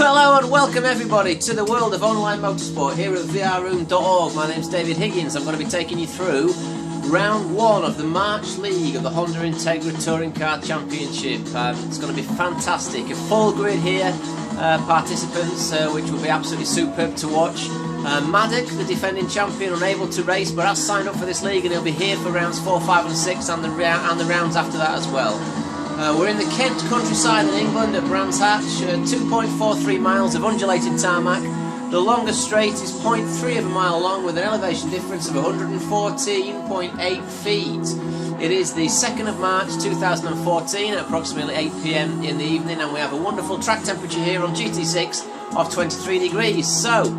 Hello and welcome everybody to the world of online motorsport here at vrroom.org. My name's David Higgins. I'm going to be taking you through round one of the March League of the Honda Integra Touring Car Championship. It's going to be fantastic. A full grid here, participants, which will be absolutely superb to watch. Maddock, the defending champion, unable to race, but has signed up for this league and he'll be here for rounds 4, 5 and 6 and the rounds after that as well. We're in the Kent countryside in England at Brands Hatch, 2.43 miles of undulating tarmac. The longest straight is 0.3 of a mile long with an elevation difference of 114.8 feet. It is the 2nd of March 2014 at approximately 8 PM in the evening, and we have a wonderful track temperature here on GT6 of 23 degrees. So,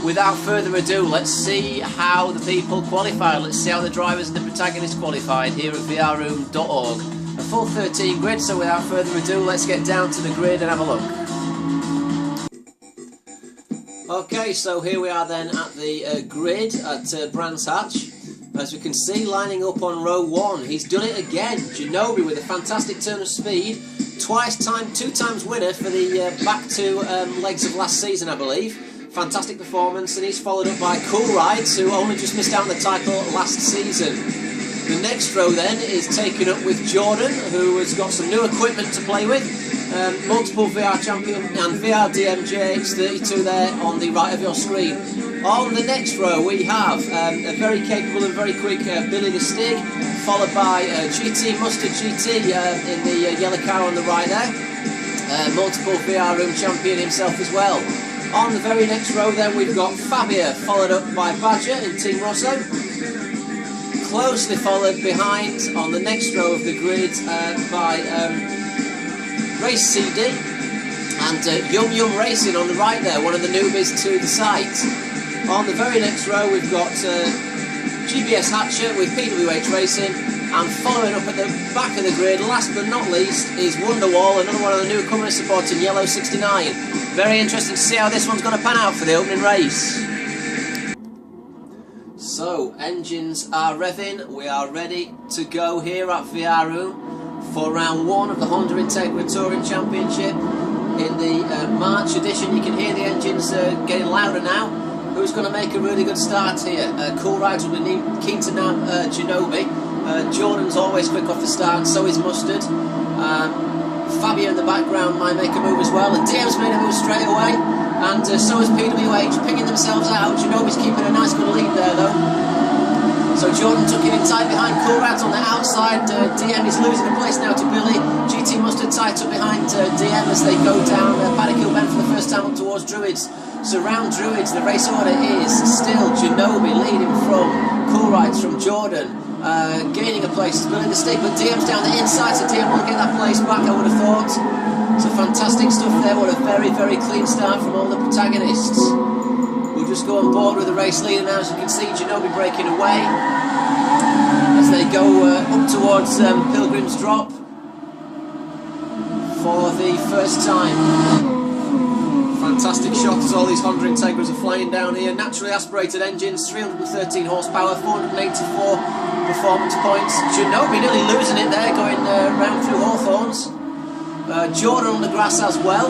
without further ado, let's see how the people qualified. Let's see how the drivers and the protagonists qualified here at vrroom.org. A full 13 grid, so without further ado, let's get down to the grid and have a look. Okay, so here we are then at the grid at Brands Hatch. As we can see, lining up on row 1, he's done it again. Ginobili with a fantastic turn of speed. Two times winner for the back two legs of last season, I believe. Fantastic performance, and he's followed up by Cool Rides, who only just missed out on the title last season. The next row then is taken up with Jordan, who has got some new equipment to play with. Multiple VR champion and VR DMJ32 there on the right of your screen. On the next row we have a very capable and very quick Billy the Stig, followed by GT Mustard GT in the yellow car on the right there. Multiple VR room champion himself as well. On the very next row then we've got Fabio, followed up by Badger in Team Rosso. Closely followed behind on the next row of the grid by Race CD and Yum Yum Racing on the right there, one of the newbies to the site. On the very next row we've got GBS Hatcher with PWH Racing, and following up at the back of the grid, last but not least, is Wonderwall, another one of the newcomers supporting Yellow 69. Very interesting to see how this one's going to pan out for the opening race. So, engines are revving, we are ready to go here at VR Room for round 1 of the Honda Integra Touring Championship. In the March edition, you can hear the engines getting louder now. Who's going to make a really good start here? Cool Rides will be keen to nab Ginobili. Jordan's always quick off the start, and so is Mustard. Fabio in the background might make a move as well, and DM's made a move straight away, and so is PWH, picking themselves out. Ginobili's keeping a nice good lead there though. So Jordan took it in tight behind Cool Rides on the outside. DM is losing a place now to Billy. GT Mustard tight up behind DM as they go down Paddock Hill Bend for the first time up towards Druids. So round Druids, the race order is still Ginobili leading from Cool Rides from Jordan. Gaining a place is Billy the Stick, but DM's down the inside, so DM will get that place back, I would have thought. So fantastic stuff there. What a very, very clean start from all the protagonists. We'll just go on board with the race leader now. As you can see, Ginobili breaking away as they go up towards Pilgrim's Drop for the first time. Fantastic shot as all these Honda Integras are flying down here. Naturally aspirated engines, 313 horsepower, 484 performance points. Ginobili nearly losing it there, going round through Hawthorns. Jordan on the grass as well.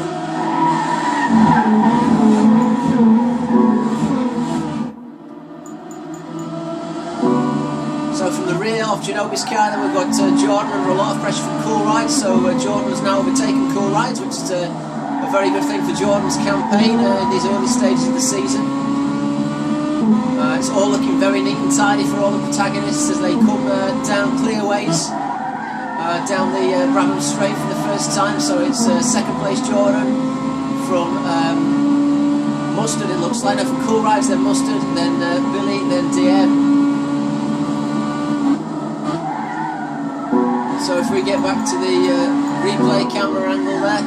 So from the rear of Ginobili's car then we've got Jordan under a lot of pressure from Cool Rides, so Jordan has now overtaken Cool Rides, which is a very good thing for Jordan's campaign in these early stages of the season. It's all looking very neat and tidy for all the protagonists as they come down clearways, down the Brabham Straight for the first time. So it's second place Jordan from Mustard, it looks like. No, from Cool Rides, then Mustard, then Billy, then DM. So if we get back to the replay camera angle there,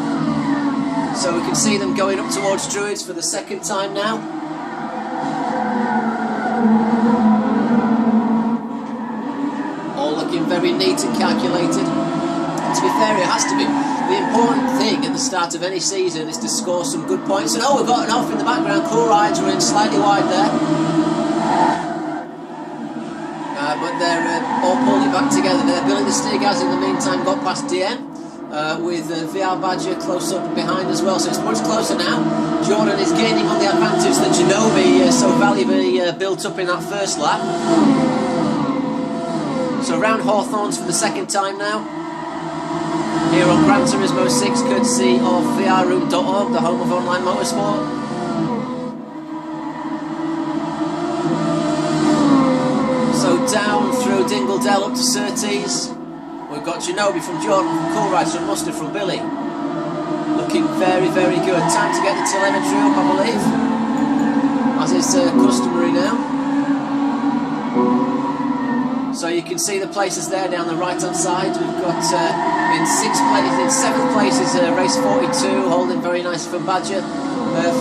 so we can see them going up towards Druids for the second time now. All looking very neat and calculated. And to be fair, it has to be. The important thing at the start of any season is to score some good points. And oh, we've got an off in the background. Cool Rides are in slightly wide there. But they're all pulling it back together there. Billy the Stig has in the meantime got past DM. with VR Badger close up behind as well, so it's much closer now. Jordan is gaining on the advantage that Ginobili so valuably built up in that first lap. So around Hawthorns for the second time now, here on Gran Turismo 6, courtesy of vrroom.org, the home of online motorsport. So down through Dingledell up to Surtees. We've got Ginobili from Jordan, from Coolrides, from Mustard, from Billy. Looking very, very good. Time to get the telemetry up, I believe, as is customary now. So you can see the places there down the right-hand side. We've got in 7th place is race 42, holding very nice for Badger.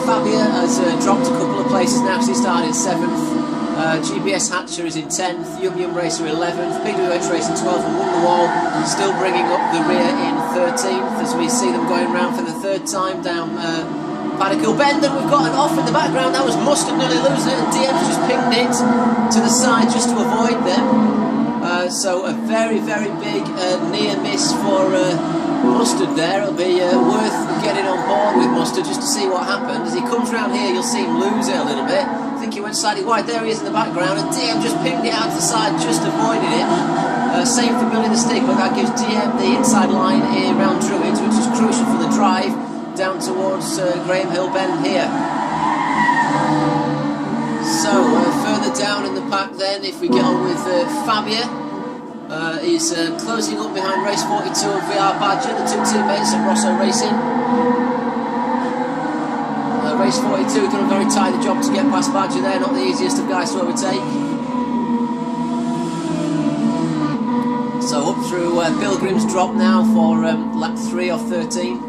Fabia has dropped a couple of places now because he started in 7th. GBS Hatcher is in 10th, Yum Yum Racer 11th, PWH Racing 12th, and Wonderwall still bringing up the rear in 13th as we see them going round for the third time down Paddock Bend. And we've got an off in the background. That was Mustard nearly losing it, and DM's just pinged it to the side just to avoid them. So a very, very big near miss for Mustard there. It'll be worth getting on board with Mustard just to see what happened. As he comes round here, you'll see him lose it a little bit. I think he went slightly wide. There he is in the background, and DM just pinged it out to the side, just avoided him. Same for Billy the Stick, but that gives DM the inside line here around Druids, which is crucial for the drive down towards Graham Hill Bend here. So further down in the pack then, if we get on with Fabia, he's closing up behind race 42 and VR Badger, the two teammates at Rosso Racing. Race 42 done a very tidy job to get past Badger there, not the easiest of guys to overtake. So up through Pilgrim's Drop now for lap 3 of 13.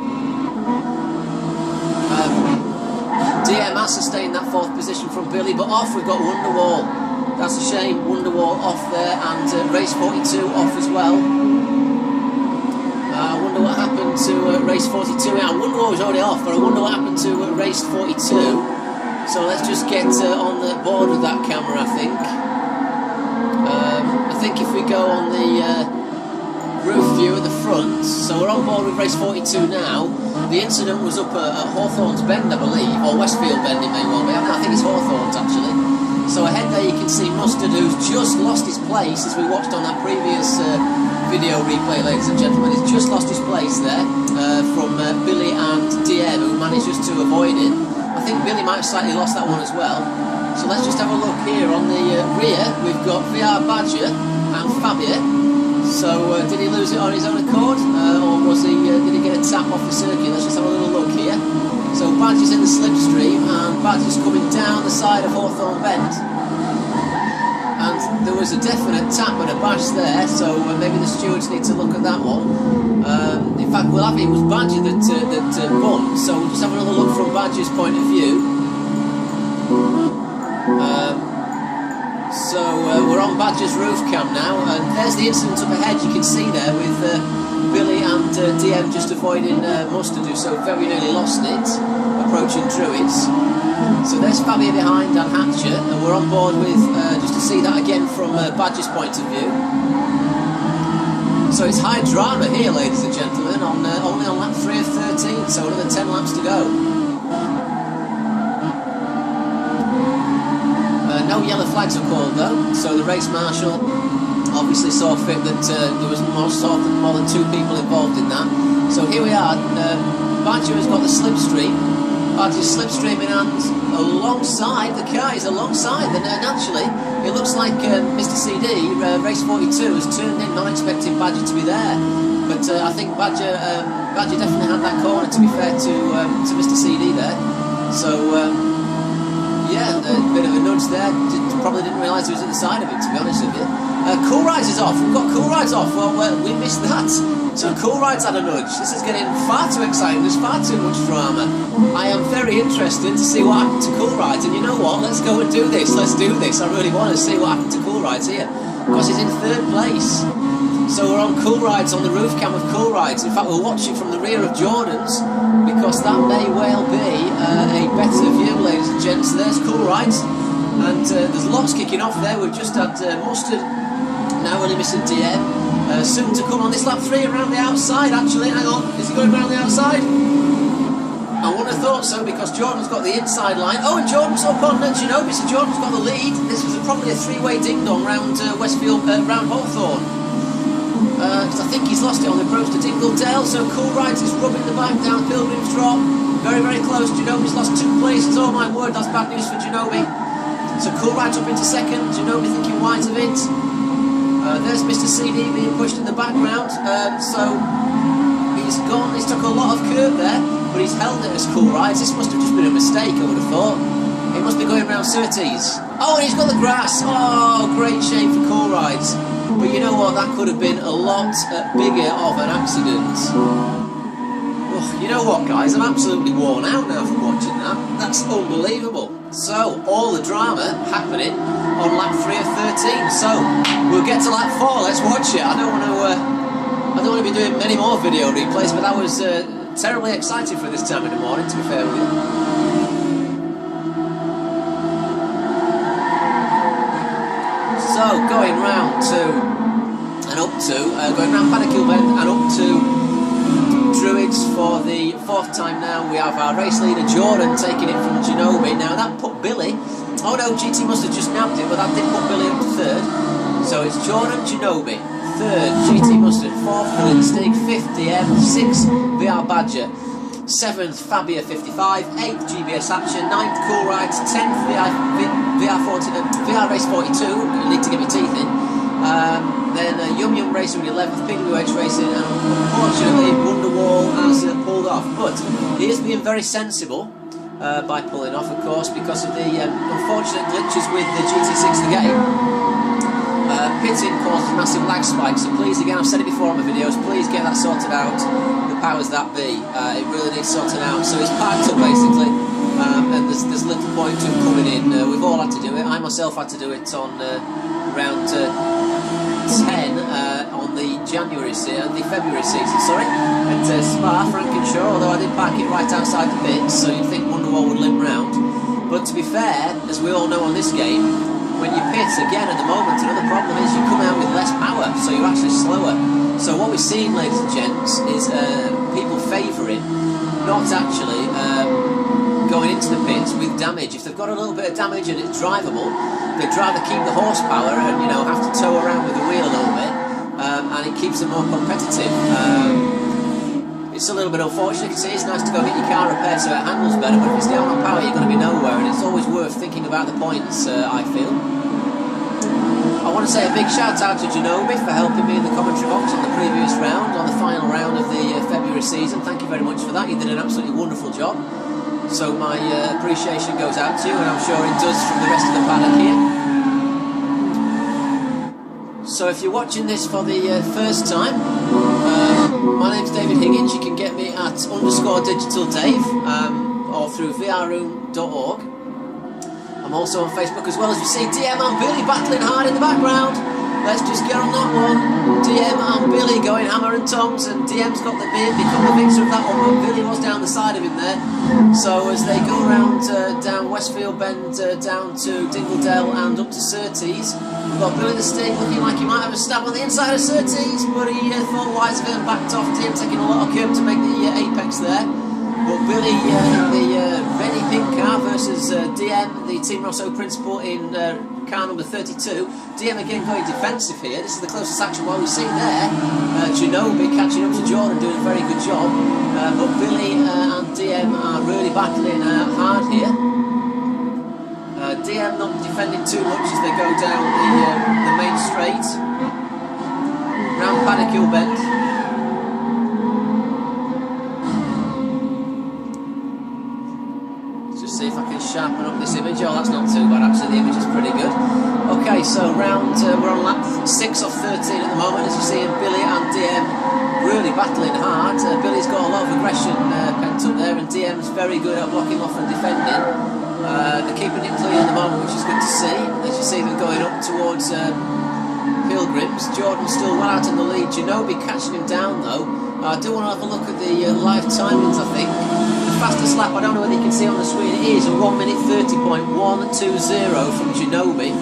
DM has sustained that 4th position from Billy, but off we've got Wonderwall. That's a shame, Wonderwall off there, and race 42 off as well. I wonder what happened to race 42. Yeah, Wonderwall was already off, but I wonder what happened to race 42. So let's just get on the board with that camera, I think. I think if we go on the roof view at the front, so we're on board with race 42 now. The incident was up at Hawthorns Bend, I believe, or Westfield Bend it may well be. I think it's Hawthorns actually. So ahead there you can see Mustard, who's just lost his place, as we watched on that previous video replay, ladies and gentlemen. He's just lost his place there from Billy and DM, who managed just to avoid it. I think Billy might have slightly lost that one as well. So let's just have a look here on the rear. We've got VR Badger and Fabia. So did he lose it on his own accord, or was he? Did he get a tap off the circuit? Let's just have a little look here. So Badger's in the slipstream, and Badger's coming down the side of Hawthorn Bend. And there was a definite tap and a bash there, so maybe the stewards need to look at that one. In fact, we'll have it was Badger that bumped, so we'll just have another look from Badger's point of view. So we're on Badger's roof cam now, and there's the incident up ahead. You can see there with Billy and DM just avoiding Mustard, who so very nearly lost it, approaching Druids. So there's Fabia behind and Hatcher, and we're on board with, just to see that again from Badger's point of view. So it's high drama here, ladies and gentlemen, on only on lap 3 of 13, so another 10 laps to go. No yellow flags are called though, so the race marshal obviously saw fit that there was more than 2 people involved in that. So here we are, Badger has got the slipstream. Badger's slipstreaming and alongside, the car is alongside, and actually it looks like Mr. CD, race 42, has turned in, not expecting Badger to be there. But I think Badger definitely had that corner, to be fair to Mr. CD there. So yeah, a bit of a nudge there. Probably didn't realise he was at the side of it, to be honest with you. Cool Rides is off. We've got Cool Rides off. Well, we missed that. So Cool Rides had a nudge. This is getting far too exciting. There's far too much drama. I am very interested to see what happened to Cool Rides. And you know what? Let's go and do this. Let's do this. I really want to see what happened to Cool Rides here, because he's in 3rd place. So we're on Cool Rides, on the roof cam of Cool Rides. In fact, we'll watch it from the rear of Jordan's, because that may well be a better view, ladies and gents. So there's Cool Rides, and there's lots kicking off there. We've just had Mustard, now only missing DM. Soon to come on this lap 3 around the outside, actually. Hang on, is he going around the outside? I wouldn't have thought so, because Jordan's got the inside line. Oh, and Jordan's up on Ginobili, so Jordan's got the lead. This was probably a 3-way ding-dong round Westfield, round Hawthorne. Because I think he's lost it on the approach to Dingledale, so Cool Rides is rubbing the back down Pilgrim's Drop. Very, very close. Ginobili's lost 2 places. Oh my word, that's bad news for Ginobili. So Cool Rides up into second. Ginobili thinking wide of it. There's Mr. CD being pushed in the background. So he's gone. He's took a lot of curb there, but he's held it as Cool Rides. This must have just been a mistake, I would have thought. He must be going around Surtees. Oh, and he's got the grass. Oh, great shame for Cool Rides. But you know what? That could have been a lot bigger of an accident. You know what, guys? I'm absolutely worn out now from watching that. That's unbelievable. So, all the drama happening on lap 3 of 13. So, we'll get to lap 4. Let's watch it. I don't want to be doing many more video replays, but I was terribly excited for this time in the morning, to be fair with you. So, going round to and up to, going round Panakill Bend and up to Druids for the 4th time now. We have our race leader Jordan taking it from Ginobili. Now that put Billy, oh no, GT must have just nabbed it, but that did put Billy up to 3rd. So it's Jordan, Ginobili, 3rd GT Mustard, 4th Lindsteig, 5th DM, 6th VR Badger, 7th Fabia 55, 8th GBS Action, 9th Cool Rides, 10th VR Race 42, you need to get your teeth in. Then Yum Yum Racing with 11th, PWH Racing, and unfortunately Wonderwall has pulled off. But he is being very sensible by pulling off, of course, because of the unfortunate glitches with the GT6 the game. Pitting causes massive lag spikes, so please, again, I've said it before on my videos, please get that sorted out. The powers that be, it really needs sorting out. So he's parked up basically, and there's little point to coming in. We've all had to do it. I myself had to do it on round 10 on the February season, sorry, at Spa, Frankenshire, although I did park it right outside the pits, so you'd think Wonderwall would limp round. But to be fair, as we all know on this game, when you pit again at the moment, another problem is you come out with less power, so you're actually slower. So what we're seeing, ladies and gents, is people favouring not actually going into the pits with damage. If they've got a little bit of damage and it's drivable, they'd rather keep the horsepower and, you know, have to tow around with the wheel a little bit, and it keeps them more competitive. It's a little bit unfortunate. You can see it's nice to go get your car repaired so it handles better, but if it's down on power, you're going to be nowhere, and it's always worth thinking about the points, I feel. I want to say a big shout out to Ginobili for helping me in the commentary box on the previous round, on the final round of the February season. Thank you very much for that. You did an absolutely wonderful job. So my appreciation goes out to you, and I'm sure it does from the rest of the paddock here. So if you're watching this for the first time, my name's David Higgins. You can get me at _digitaldave or through vrroom.org. I'm also on Facebook as well. As you see, DM and Billy battling hard in the background. Let's just get on that one. DM and Billy going hammer and tongs, and DM's got the become the victor of that one, but Billy was down the side of him there. So as they go around down Westfield Bend, down to Dingledale and up to Surtees, we've got Billy the Stick looking like he might have a stab on the inside of Surtees, but he thought wise of it and backed off. DM taking a lot of curb to make the apex there. But Billy in the Rennie pink car versus DM, the Team Rosso principal, in car number 32. DM again going defensive here. This is the closest action while we see there. Ginobili catching up to Jordan, doing a very good job. But Billy and DM are really battling hard here. DM not defending too much as they go down the main straight. Round Panakill Bend. See if I can sharpen up this image. Oh, that's not too bad actually, the image is pretty good. Okay, so round, we're on lap 6 of 13 at the moment, as you see, and Billy and DM really battling hard. Billy's got a lot of aggression pent up there, and DM's very good at blocking off and defending. They're keeping it clean at the moment, which is good to see. As you see them going up towards Pilgrims. Jordan's still well out in the lead. Ginobili catching him down though. I do want to have a look at the live timings, I think. The fastest lap, I don't know whether you can see on the screen, it is a 1:30.120 from Ginobili.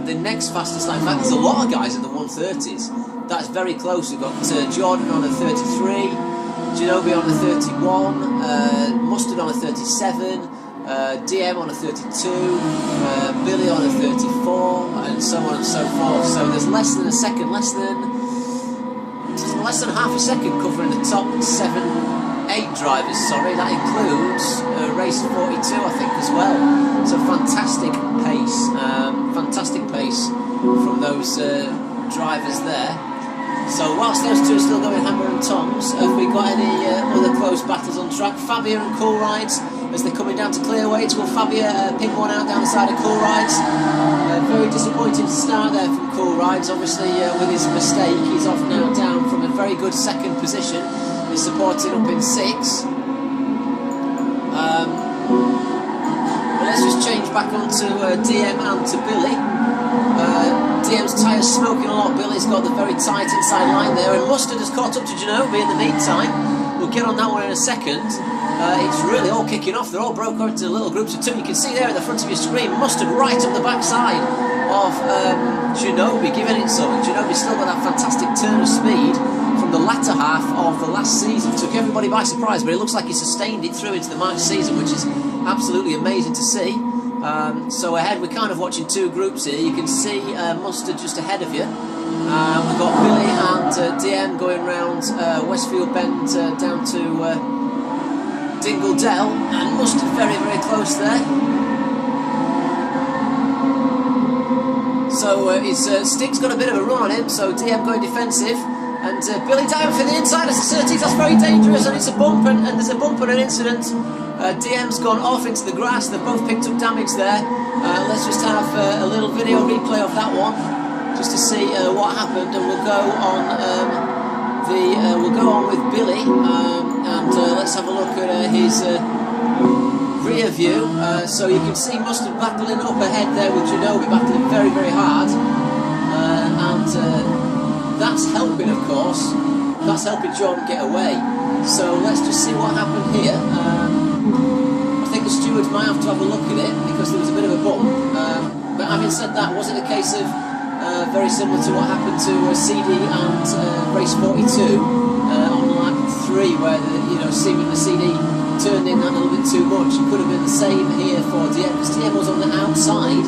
The next fastest lap, in fact there's a lot of guys in the 1:30s. That's very close. We've got Jordan on a 33, Ginobili on a 31, Mustard on a 37, DM on a 32, Billy on a 34, and so on and so forth. So there's less than a second, less than half a second covering the top 8 drivers. Sorry, that includes race 42, I think, as well. So fantastic pace from those drivers there. So whilst those two are still going hammer and tongs, have we got any other close battles on track? Fabia and Cool Rides, as they're coming down to clear weights. Will Fabia ping one out down the side of Cool Rides? Very disappointing start there from Cool Rides. Obviously, with his mistake, he's off now down from a very good second position. He's supporting up in 6. But let's just change back onto DM and to Billy. DM's tyres smoking a lot. Billy's got the very tight inside line there, and Mustard has caught up to Ginobili in the meantime. We'll get on that one in a second. It's really all kicking off. They're all broke up into little groups of 2. You can see there at the front of your screen, Mustard right up the backside of Ginobili, giving it some. Ginobili's still got that fantastic turn of speed from the latter half of the last season. Took everybody by surprise, but it looks like he sustained it through into the March season, which is absolutely amazing to see. So ahead, we're kind of watching 2 groups here. You can see Mustard just ahead of you. We've got Billy and DM going round Westfield Bend down to Dingle Dell, and Mustard very, very close there. So his stick's got a bit of a run on him, so DM going defensive. And Billy down for the inside as the Surtees. That's very dangerous, and it's a bump, and there's a bump and an incident. DM's gone off into the grass. They've both picked up damage there. Let's just have a little video replay of that one, just to see what happened, and we'll go on with Billy, and let's have a look at his rear view. So you can see Mustard battling up ahead there with Ginobili, battling very, very hard, and that's helping, of course. That's helping Jordan get away. So let's just see what happened here. I think the stewards might have to have a look at it because there was a bit of a bump. But having said that, was it a case of very similar to what happened to CD and race 42 on lap 3, where seemingly CD turned in that a little bit too much? It could have been the same here for DM, because DM was on the outside.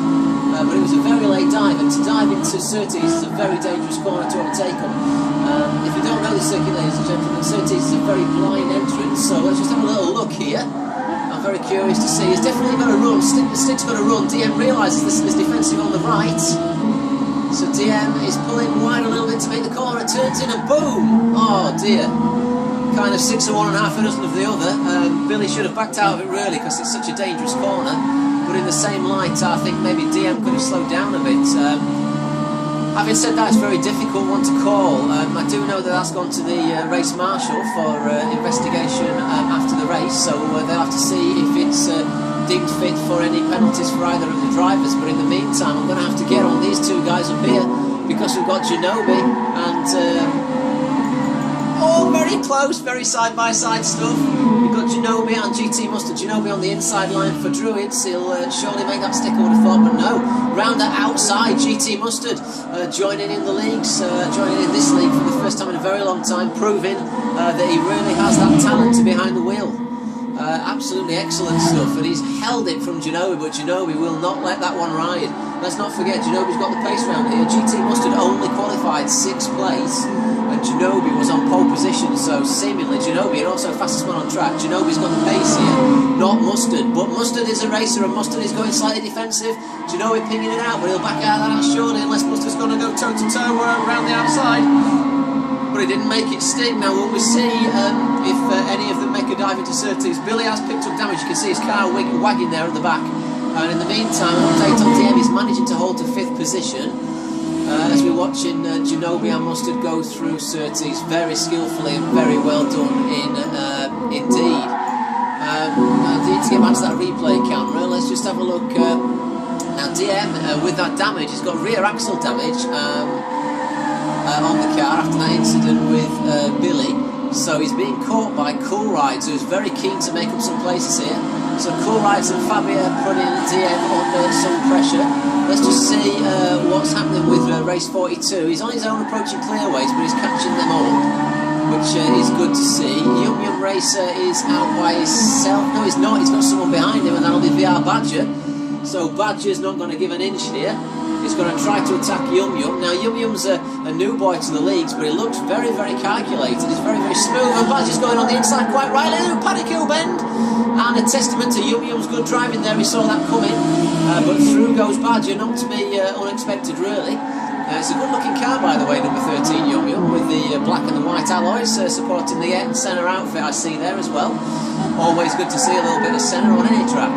But it was a very late dive, and to dive into Surtees is a very dangerous corner to overtake them. If you don't know the circuit, ladies and gentlemen, Surtees is a very blind entrance, so let's just have a little look here. I'm very curious to see. He's definitely going to run. The stick's going to run. DM realises this is defensive on the right, so DM is pulling wide a little bit to make the corner, turns in, and boom! Oh dear. Kind of 6 of one and half a dozen of the other. Billy should have backed out of it really, because it's such a dangerous corner. But in the same light, I think maybe DM could have slowed down a bit. Having said that, it's a very difficult one to call. I do know that that's gone to the race marshal for investigation after the race, so they'll have to see if it's deemed fit for any penalties for either of the drivers. But in the meantime, I'm going to have to get on these 2 guys up here, because we've got Ginobili and all very close, very side-by-side stuff. We've got Ginobili and GT Mustard. Ginobili on the inside line for Druids. He'll surely make that stick, I would have thought, but no. Round the outside, GT Mustard joining in the leagues, joining in this league for the first time in a very long time, proving that he really has that talent behind the wheel. Absolutely excellent stuff, and he's held it from Ginobili, but Ginobili will not let that one ride. Let's not forget, Ginobili's got the pace round here. GT Mustard only qualified 6th place, and Ginobili was on pole position, so seemingly Ginobili, and also fastest one on track. Ginobili's got the pace here, not Mustard, but Mustard is a racer, and Mustard is going slightly defensive. Ginobili pinging it out, but he'll back out of that surely, unless Mustard's going to go toe-to-toe around the outside. But he didn't make it stick. Now will we see if any of them make a dive into Surtees? Billy has picked up damage. You can see his car wagging there at the back. And in the meantime, an update on DM. He's managing to hold to 5th position as we're watching Ginobili and Mustard go through Surtees very skillfully and very well done indeed. I need to get back to that replay camera. Let's just have a look. Now DM, with that damage, he's got rear axle damage on the car after that incident with Billy. So he's being caught by Cool Rides, who's very keen to make up some places here. So Cool Rides and Fabia putting DM under some pressure. Let's just see what's happening with race 42. He's on his own approaching clearways, but he's catching them all, which is good to see. Yum Yum Racer is out by himself. No, he's not. He's got someone behind him, and that'll be VR Badger. So Badger's not going to give an inch here. He's going to try to attack Yum Yum. Now Yum Yum's a new boy to the leagues, but he looks very, very calculated. He's very, very smooth, and Badger's going on the inside quite rightly. Paddock hill bend, and a testament to Yum Yum's good driving there. He saw that coming, but through goes Badger, not to be unexpected really. It's a good looking car, by the way, number 13 Yum Yum, with the black and the white alloys supporting the Ayrton Senna outfit I see there as well. Always good to see a little bit of Senna on any track.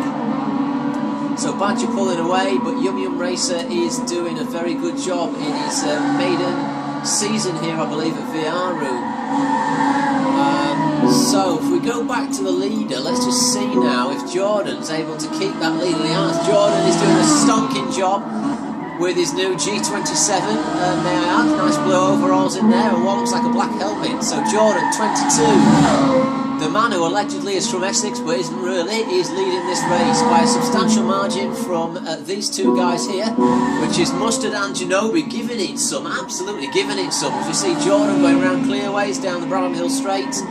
So Badger pulling away, but Yum Yum Racer is doing a very good job in his maiden season here, I believe, at VR Room. So if we go back to the leader, let's just see now if Jordan's able to keep that lead in the arms. Jordan is doing a stonking job with his new G27, may I add. Nice blue overalls in there and what looks like a black helmet. So Jordan, 22. The man who allegedly is from Essex but isn't really, is leading this race by a substantial margin from these two guys here, which is Mustard and Ginobili, giving it some, absolutely giving it some. As you see Jordan going around clearways down the Bramham Hill Straight.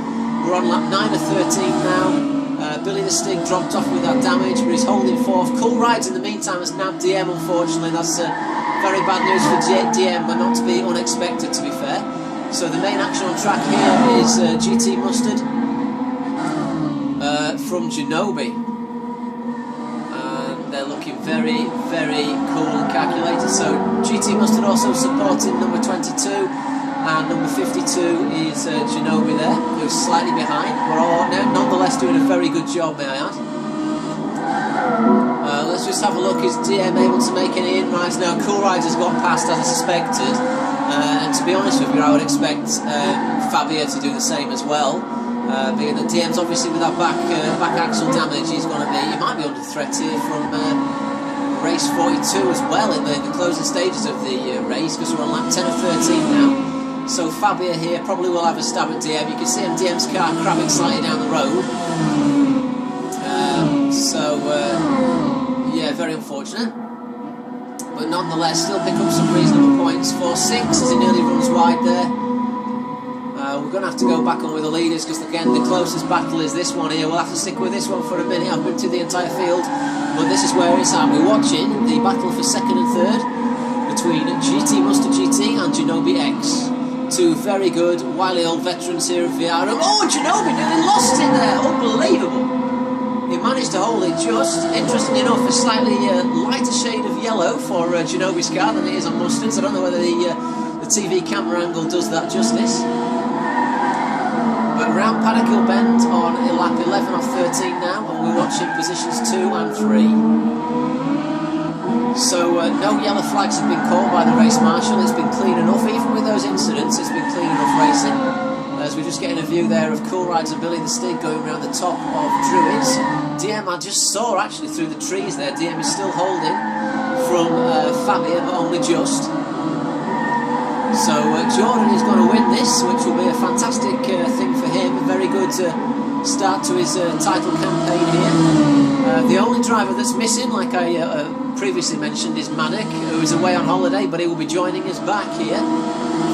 We're on lap 9 of 13 now. Billy the Stig dropped off with that damage, but he's holding fourth. Cool Rides in the meantime has nabbed DM, unfortunately. That's very bad news for DM, but not to be unexpected, to be fair. So the main action on track here is GT Mustard from Ginobili. And they're looking very, very cool and calculated. So GT Mustard also supporting number 22. And number 52 is Ginobili there, who's slightly behind. We're all nonetheless doing a very good job, may I add. Let's just have a look. Is DM able to make any in-rides now? Cool Rides has gone past as I suspected. And to be honest with you, I would expect Fabia to do the same as well. Being that DM's obviously with that back axle damage, he might be under threat here from race 42 as well in the closing stages of the race, because we're on lap 10 of 13 now. So Fabia here probably will have a stab at DM. You can see him, DM's car crabbing slightly down the road. Yeah, very unfortunate. But nonetheless, still pick up some reasonable points. 4-6 as he nearly runs wide there. We're going to have to go back on with the leaders, because again, the closest battle is this one here. We'll have to stick with this one for a minute. I've been to the entire field, but this is where it's at. We're watching the battle for second and third between GT Mustard GT and Ginobili X. Two very good, wily old veterans here at VR. Oh, Ginobili nearly lost it there. Unbelievable. He managed to hold it just. Interestingly enough, a slightly lighter shade of yellow for Ginobili's car than it is on Mustard's. I don't know whether the TV camera angle does that justice. But round Paddock Hill Bend on lap 11 off 13 now, and we're watching positions 2 and 3. So no yellow flags have been caught by the race marshal. It's been clean enough. Even with those incidents, it's been clean enough racing. As we're just getting a view there of Cool Rides and Billy the Stig going around the top of Druids. DM, I just saw actually through the trees there, DM is still holding from Fabia, but only just. So Jordan is going to win this, which will be a fantastic thing for him. A very good start to his title campaign here. The only driver that's missing, like I previously mentioned, is Manic, who is away on holiday, but he will be joining us back here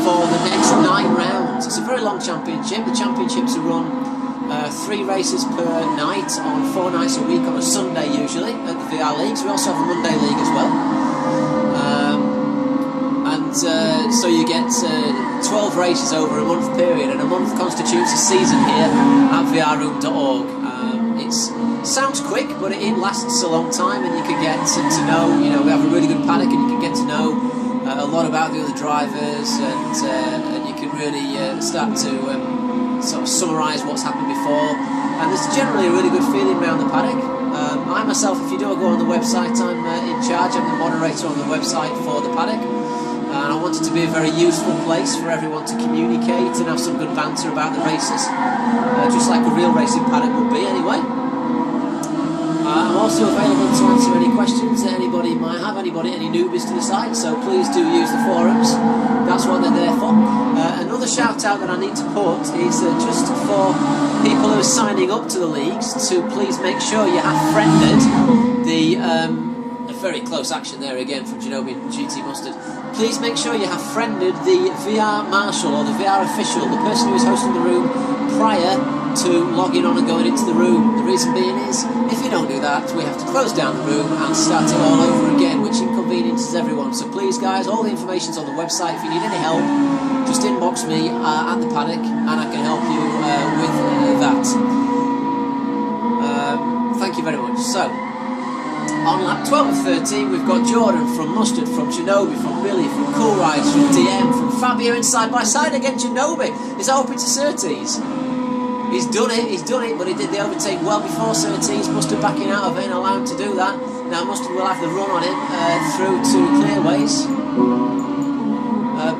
for the next 9 rounds. It's a very long championship. The championships are run 3 races per night on 4 nights a week on a Sunday usually at the VR leagues. We also have a Monday league as well. So you get 12 races over a month period, and a month constitutes a season here at vrroom.org. It sounds quick, but it lasts a long time, and you can get to know, we have a really good paddock, and you can get to know a lot about the other drivers, and you can really start to sort of summarise what's happened before. And there's generally a really good feeling around the paddock. I myself, if you do go on the website, I'm in charge. I'm the moderator on the website for the paddock. And I want it to be a very useful place for everyone to communicate and have some good banter about the races, just like a real racing paddock would be anyway. I'm also available to answer any questions that anybody might have, any newbies to the site, so please do use the forums. That's what they're there for. Another shout out that I need to put is just for people who are signing up to the leagues to please make sure you have friended the a very close action there again from Ginobili and GT Mustard. Please make sure you have friended the VR marshal or the VR official, the person who is hosting the room, prior to logging on and going into the room. The reason being is, if you don't do that, we have to close down the room and start it all over again, which inconveniences everyone. So please guys, all the information's on the website. If you need any help, just inbox me at the Paddock and I can help you with that. Thank you very much. So, on lap 12 of 13, we've got Jordan from Mustard, from Ginobili, from Billy, from Cool Rides, from DM, from Fabio, and side by side again Ginobili is open to Surtees. He's done it, but he did the overtake well before Surtees. Mustard backing out of it and allowed him to do that. Now Mustard will have the run on him through to Clearways.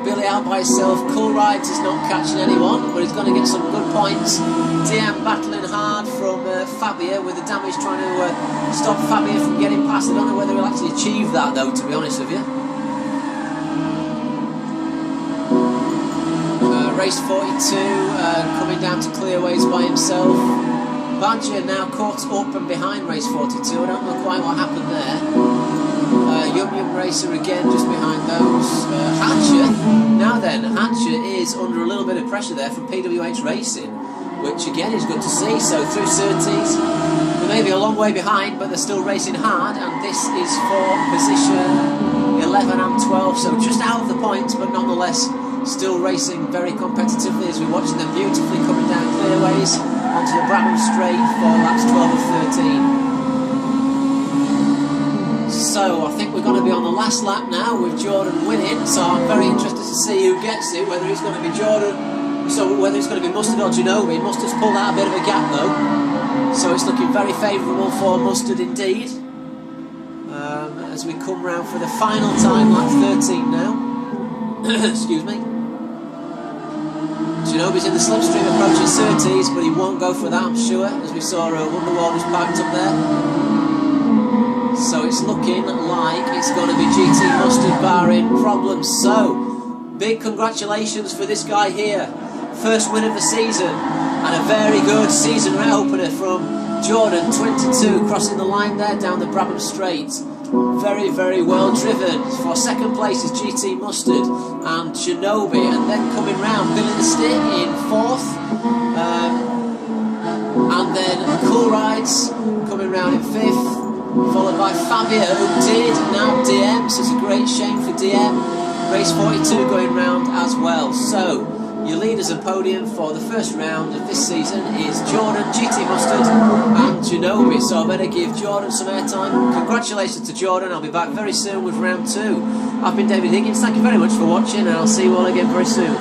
Billy out by himself. Cool Rides is not catching anyone, but he's going to get some good points. DM battling hard from Fabio with the damage, trying to stop Fabio from getting past. I don't know whether he'll actually achieve that though, to be honest with you. Race 42, coming down to Clearways by himself. Badger now caught up and behind race 42. I don't know quite what happened there. Yum Yum Racer again just behind those. Hatcher, now then, Hatcher is under a little bit of pressure there from PWH Racing, which again is good to see. So through Surtees, they may be a long way behind, but they're still racing hard, and this is for position 11 and 12, so just out of the points, but nonetheless still racing very competitively as we're watching them beautifully coming down Clearways onto the Brabham Straight for laps 12 of 13. So I think we're going to be on the last lap now with Jordan winning, so I'm very interested to see who gets it, whether it's going to be Jordan, so whether it's going to be Mustard or Ginobili. Mustard's pulled out a bit of a gap though, so it's looking very favourable for Mustard indeed. As we come round for the final time, lap 13 now. Excuse me. Ginobili's in the slipstream approaching Surtees, but he won't go for that, I'm sure, as we saw Wonderwall was parked up there. So it's looking like it's going to be GT Mustard barring problems. So, big congratulations for this guy here. First win of the season, and a very good season opener from Jordan, 22, crossing the line there down the Brabham Straight. Very, very well driven. For second place is GT Mustard and Ginobili, and then coming round, Billy the Stick in fourth, and then Cool Rides coming round in fifth, followed by Fabio, who did now DM, so it's a great shame for DM. Race 42 going round as well. So, your leaders and podium for the first round of this season is Jordan, GT Mustard and Ginobili. So I better give Jordan some airtime. Congratulations to Jordan. I'll be back very soon with round 2. I've been David Higgins. Thank you very much for watching, and I'll see you all again very soon.